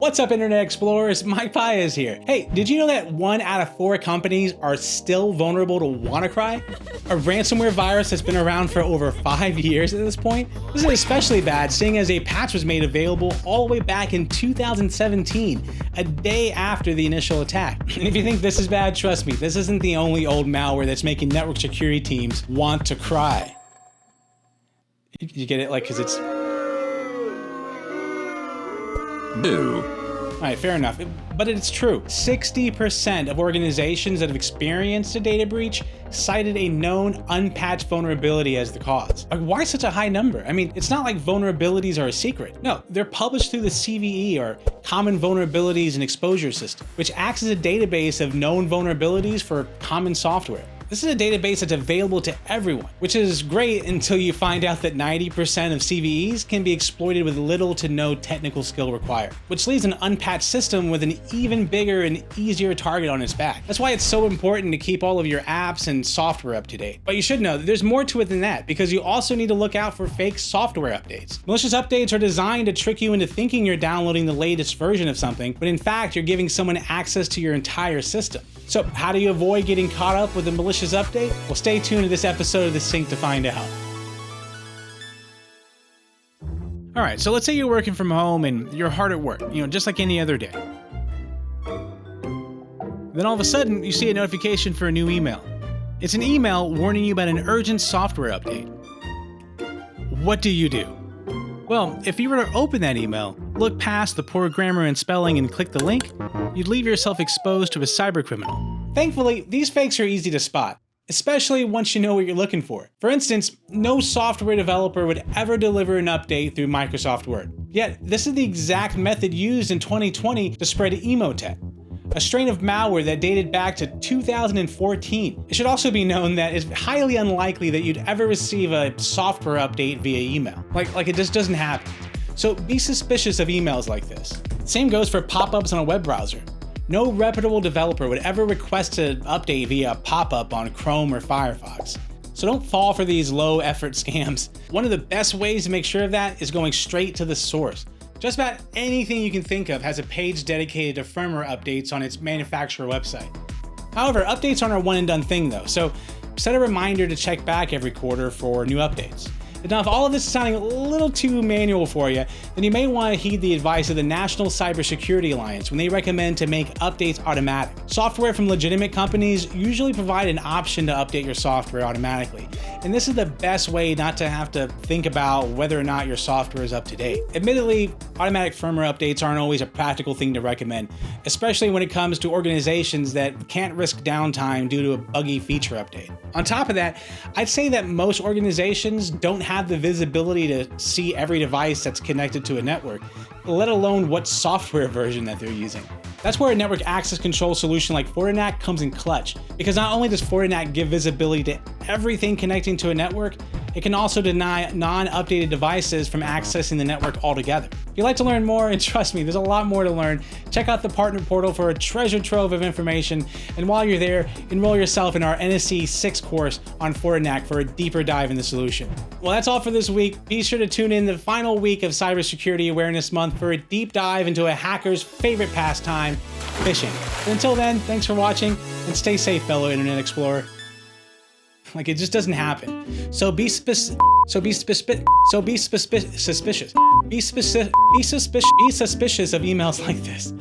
What's up, Internet Explorers? Mike Paez here. Hey, did you know that 1 out of 4 companies are still vulnerable to WannaCry? A ransomware virus that's been around for over 5 years at this point? This is especially bad seeing as a patch was made available all the way back in 2017, a day after the initial attack. And if you think this is bad, trust me, this isn't the only old malware that's making network security teams want to cry. You get it? Like, because it's... Boo. Alright, fair enough. But it's true. 60% of organizations that have experienced a data breach cited a known unpatched vulnerability as the cause. Like, why such a high number? I mean, it's not like vulnerabilities are a secret. No, they're published through the CVE, or Common Vulnerabilities and Exposure System, which acts as a database of known vulnerabilities for common software. This is a database that's available to everyone, which is great until you find out that 90% of CVEs can be exploited with little to no technical skill required, which leaves an unpatched system with an even bigger and easier target on its back. That's why it's so important to keep all of your apps and software up to date. But you should know that there's more to it than that, because you also need to look out for fake software updates. Malicious updates are designed to trick you into thinking you're downloading the latest version of something, but in fact, you're giving someone access to your entire system. So how do you avoid getting caught up with a malicious update? Well, stay tuned to this episode of The Sync to find out. All right, so let's say you're working from home and you're hard at work, just like any other day. Then all of a sudden, you see a notification for a new email. It's an email warning you about an urgent software update. What do? Well, if you were to open that email, look past the poor grammar and spelling and click the link, you'd leave yourself exposed to a cybercriminal. Thankfully, these fakes are easy to spot, especially once you know what you're looking for. For instance, no software developer would ever deliver an update through Microsoft Word. Yet, this is the exact method used in 2020 to spread Emotet, a strain of malware that dated back to 2014. It should also be known that it's highly unlikely that you'd ever receive a software update via email. Like it just doesn't happen. So be suspicious of emails like this. Same goes for pop-ups on a web browser. No reputable developer would ever request an update via a pop-up on Chrome or Firefox. So don't fall for these low-effort scams. One of the best ways to make sure of that is going straight to the source. Just about anything you can think of has a page dedicated to firmware updates on its manufacturer website. However, updates aren't a one-and-done thing though, so set a reminder to check back every quarter for new updates. Now, if all of this is sounding a little too manual for you, then you may want to heed the advice of the National Cybersecurity Alliance when they recommend to make updates automatic. Software from legitimate companies usually provide an option to update your software automatically, and this is the best way not to have to think about whether or not your software is up to date. Admittedly, automatic firmware updates aren't always a practical thing to recommend, especially when it comes to organizations that can't risk downtime due to a buggy feature update. On top of that, I'd say that most organizations don't have the visibility to see every device that's connected to a network, let alone what software version that they're using. That's where a network access control solution like Fortinet comes in clutch, because not only does Fortinet give visibility to everything connecting to a network, it can also deny non-updated devices from accessing the network altogether. If you'd like to learn more, and trust me, there's a lot more to learn, check out the partner portal for a treasure trove of information, and while you're there, enroll yourself in our NSC 6 course on Fortinet for a deeper dive in the solution. Well, that's all for this week. Be sure to tune in the final week of Cybersecurity Awareness Month for a deep dive into a hacker's favorite pastime, phishing. But until then, thanks for watching, and stay safe, fellow Internet Explorer. Like, it just doesn't happen. So be suspicious. Be suspicious of emails like this.